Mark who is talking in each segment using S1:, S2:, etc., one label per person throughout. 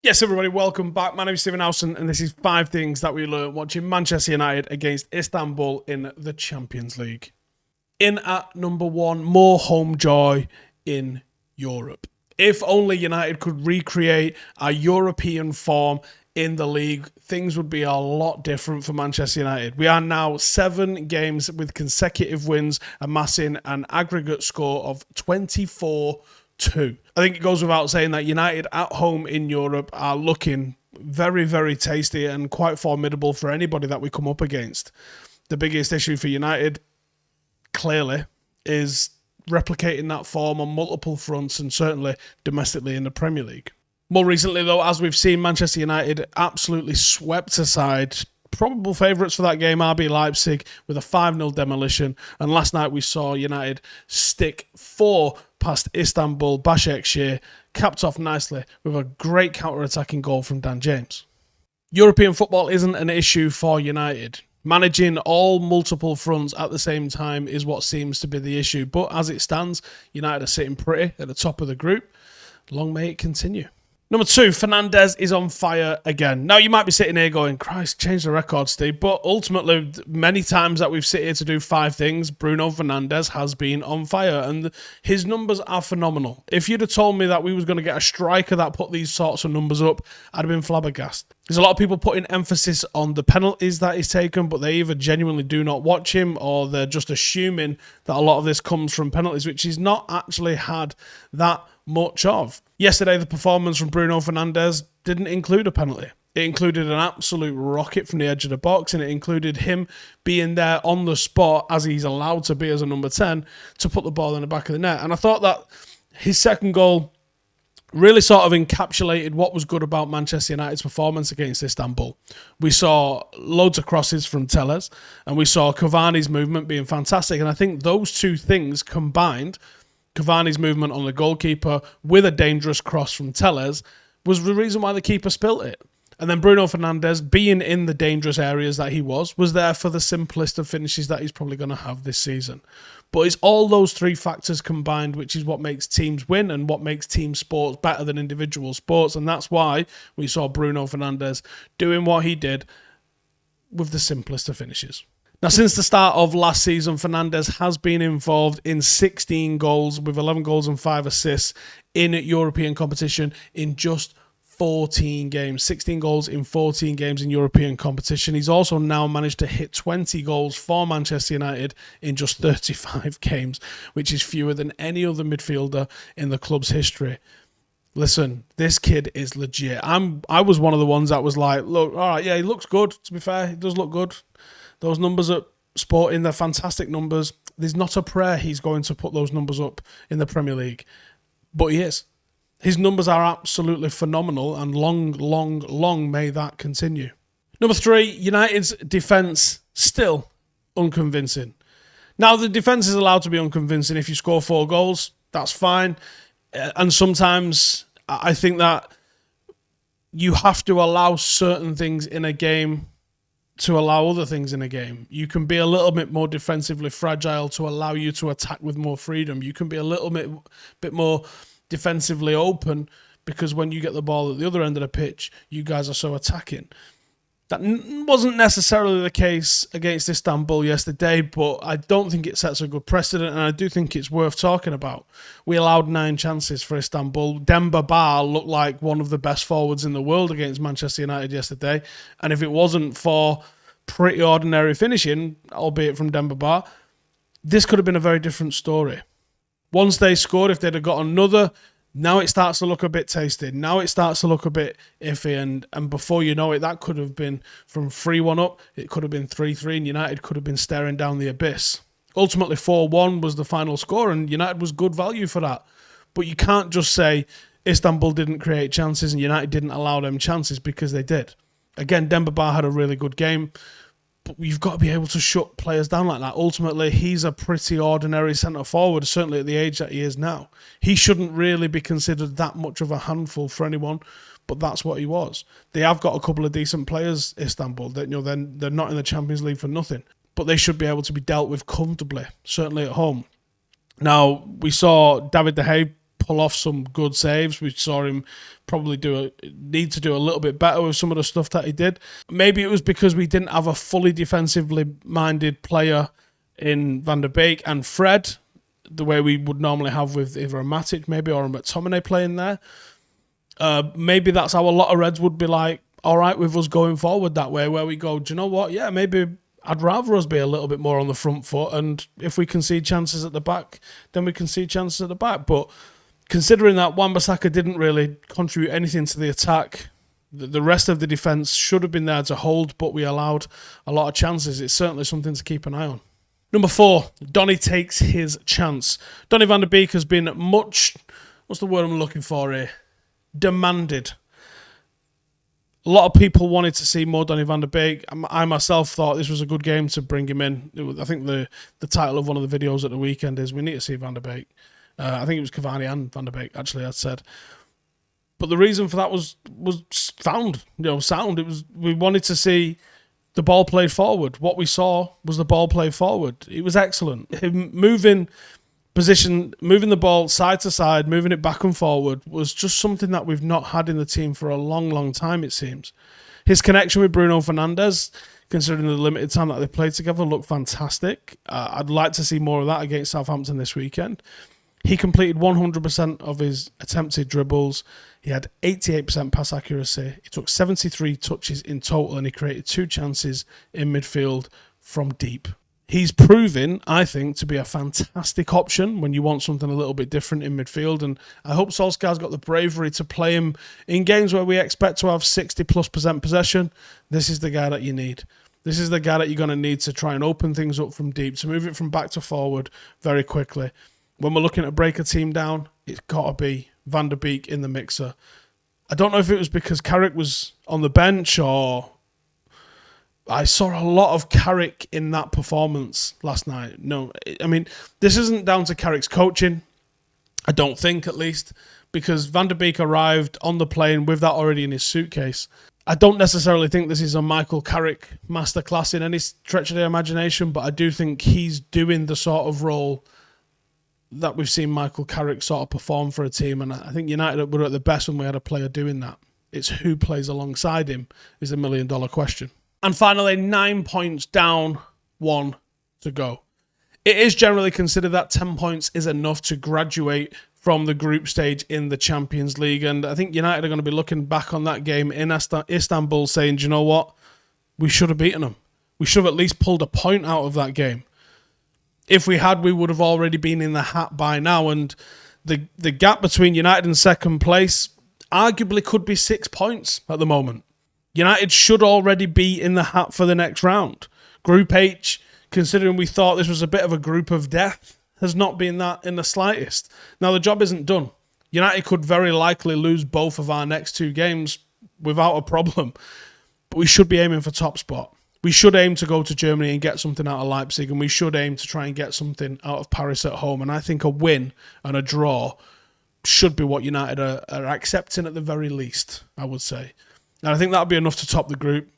S1: Yes, everybody, welcome back. My name is Stephen Howson, and this is 5 things that we learned watching Manchester United against Istanbul in the Champions League. In at number 1, more home joy in Europe. If only United could recreate a European form in the league, things would be a lot different for Manchester United. We are now 7 games with consecutive wins, amassing an aggregate score of 24-2. I think it goes without saying that United at home in Europe are looking very, very tasty and quite formidable for anybody that we come up against. The biggest issue for United, clearly, is replicating that form on multiple fronts and certainly domestically in the Premier League. More recently, though, as we've seen, Manchester United absolutely swept aside probable favourites for that game, RB Leipzig, with a 5-0 demolition. And last night we saw United stick 4 past Istanbul Basaksehir, capped off nicely with a great counter-attacking goal from Dan James. European football isn't an issue for United. Managing all multiple fronts at the same time is what seems to be the issue. But as it stands, United are sitting pretty at the top of the group. Long may it continue. Number 2, Fernandes is on fire again. Now, you might be sitting here going, Christ, change the record, Steve. But ultimately, many times that we've sit here to do 5 things, Bruno Fernandes has been on fire. And his numbers are phenomenal. If you'd have told me that we was going to get a striker that put these sorts of numbers up, I'd have been flabbergasted. There's a lot of people putting emphasis on the penalties that he's taken, but they either genuinely do not watch him or they're just assuming that a lot of this comes from penalties, which he's not actually had that much of. Yesterday, the performance from Bruno Fernandes didn't include a penalty. It included an absolute rocket from the edge of the box, and it included him being there on the spot, as he's allowed to be as a number 10, to put the ball in the back of the net. And I thought that his second goal really sort of encapsulated what was good about Manchester United's performance against Istanbul. We saw loads of crosses from Telles, and we saw Cavani's movement being fantastic. And I think those two things combined, Cavani's movement on the goalkeeper with a dangerous cross from Telles, was the reason why the keeper spilt it. And then Bruno Fernandes, being in the dangerous areas that he was there for the simplest of finishes that he's probably going to have this season. But it's all those 3 factors combined which is what makes teams win and what makes team sports better than individual sports. And that's why we saw Bruno Fernandes doing what he did with the simplest of finishes. Now, since the start of last season, Fernandes has been involved in 16 goals with 11 goals and 5 assists in European competition in just 14 games. 16 goals in 14 games in European competition. He's also now managed to hit 20 goals for Manchester United in just 35 games, which is fewer than any other midfielder in the club's history. Listen, this kid is legit. I was one of the ones that was like, look, all right, yeah, he looks good. To be fair, he does look good. Those numbers at Sporting, they're fantastic numbers. There's not a prayer he's going to put those numbers up in the Premier League. But he is. His numbers are absolutely phenomenal, and long may that continue. Number 3, United's defence still unconvincing. Now, the defence is allowed to be unconvincing if you score 4 goals. That's fine. And sometimes I think that you have to allow certain things in a game to allow other things in a game. You can be a little bit more defensively fragile to allow you to attack with more freedom. You can be a little bit more defensively open because when you get the ball at the other end of the pitch, you guys are so attacking. That wasn't necessarily the case against Istanbul yesterday, but I don't think it sets a good precedent, and I do think it's worth talking about. We allowed 9 chances for Istanbul. Demba Ba looked like one of the best forwards in the world against Manchester United yesterday, and if it wasn't for pretty ordinary finishing, albeit from Demba Ba, this could have been a very different story. Once they scored, if they'd have got another, now it starts to look a bit tasty. Now it starts to look a bit iffy. And before you know it, that could have been from 3-1 up. It could have been 3-3 and United could have been staring down the abyss. Ultimately, 4-1 was the final score and United was good value for that. But you can't just say Istanbul didn't create chances and United didn't allow them chances, because they did. Again, Demba Ba had a really good game. But you've got to be able to shut players down like that. Ultimately, he's a pretty ordinary centre-forward, certainly at the age that he is now. He shouldn't really be considered that much of a handful for anyone, but that's what he was. They have got a couple of decent players, Istanbul. They're not in the Champions League for nothing, but they should be able to be dealt with comfortably, certainly at home. Now, we saw David De Gea pull off some good saves. We saw him probably need to do a little bit better with some of the stuff that he did. Maybe it was because we didn't have a fully defensively minded player in Van der Beek and Fred, the way we would normally have with either a Matic maybe or a McTominay playing there. Maybe that's how a lot of Reds would be like, all right with us going forward that way, where we go, do you know what? Yeah, maybe I'd rather us be a little bit more on the front foot, and if we can see chances at the back, then we can see chances at the back. But considering that Wan-Bissaka didn't really contribute anything to the attack, the rest of the defence should have been there to hold, but we allowed a lot of chances. It's certainly something to keep an eye on. Number 4, Donny takes his chance. Donny van der Beek has been much, what's the word I'm looking for here? Demanded. A lot of people wanted to see more Donny van der Beek. I myself thought this was a good game to bring him in. I think the title of one of the videos at the weekend is "We need to see Van der Beek." I think it was Cavani and Van der Beek, actually, I'd said. But the reason for that was sound. It was, we wanted to see the ball played forward. What we saw was the ball played forward. It was excellent. Him moving position, moving the ball side to side, moving it back and forward was just something that we've not had in the team for a long, long time, it seems. His connection with Bruno Fernandes, considering the limited time that they played together, looked fantastic. I'd like to see more of that against Southampton this weekend. He completed 100% of his attempted dribbles. He had 88% pass accuracy. He took 73 touches in total, and he created 2 chances in midfield from deep. He's proven, I think, to be a fantastic option when you want something a little bit different in midfield. And I hope Solskjaer's got the bravery to play him in games where we expect to have 60+% possession. This is the guy that you need. This is the guy that you're going to need to try and open things up from deep, to move it from back to forward very quickly. When we're looking to break a team down, it's got to be Van der Beek in the mixer. I don't know if it was because Carrick was on the bench, or I saw a lot of Carrick in that performance last night. No, I mean, this isn't down to Carrick's coaching, I don't think, at least, because Van der Beek arrived on the plane with that already in his suitcase. I don't necessarily think this is a Michael Carrick masterclass in any stretch of the imagination, but I do think he's doing the sort of role that we've seen Michael Carrick sort of perform for a team, and I think United were at the best when we had a player doing that. It's who plays alongside him is the $1 million question. And finally, 9 points down, 1 to go. It is generally considered that 10 points is enough to graduate from the group stage in the Champions League, and I think United are going to be looking back on that game in Istanbul saying, do you know what? We should have beaten them. We should have at least pulled a point out of that game. If we had, we would have already been in the hat by now, and the gap between United and second place arguably could be 6 points at the moment. United should already be in the hat for the next round. Group H, considering we thought this was a bit of a group of death, has not been that in the slightest. Now, the job isn't done. United could very likely lose both of our next 2 games without a problem, but we should be aiming for top spot. We should aim to go to Germany and get something out of Leipzig, and we should aim to try and get something out of Paris at home. And I think a win and a draw should be what United are accepting at the very least, I would say. And I think that'll be enough to top the group,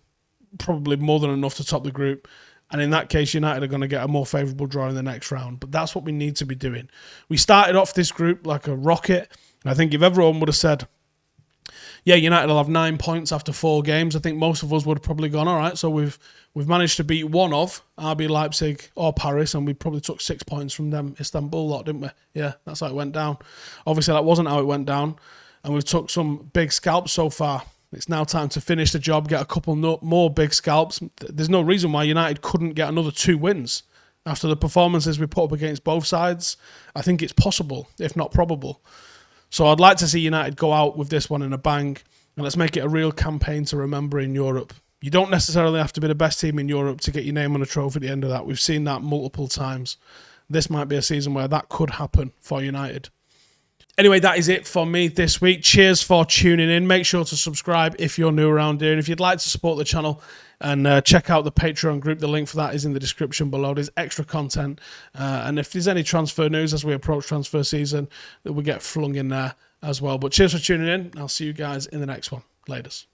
S1: probably more than enough to top the group. And in that case, United are going to get a more favourable draw in the next round. But that's what we need to be doing. We started off this group like a rocket. And I think if everyone would have said, yeah, United will have 9 points after 4 games, I think most of us would have probably gone, all right, so we've managed to beat one of RB Leipzig or Paris, and we probably took 6 points from them Istanbul lot, didn't we? Yeah, that's how it went down. Obviously, that wasn't how it went down, and we've took some big scalps so far. It's now time to finish the job, get a couple more big scalps. There's no reason why United couldn't get another 2 wins. After the performances we put up against both sides, I think it's possible, if not probable. So I'd like to see United go out with this one in a bang, and let's make it a real campaign to remember in Europe. You don't necessarily have to be the best team in Europe to get your name on a trophy at the end of that. We've seen that multiple times. This might be a season where that could happen for United. Anyway, that is it for me this week. Cheers for tuning in. Make sure to subscribe if you're new around here. And if you'd like to support the channel and check out the Patreon group, the link for that is in the description below. There's extra content. And if there's any transfer news as we approach transfer season, that we get flung in there as well. But cheers for tuning in. I'll see you guys in the next one. Laters.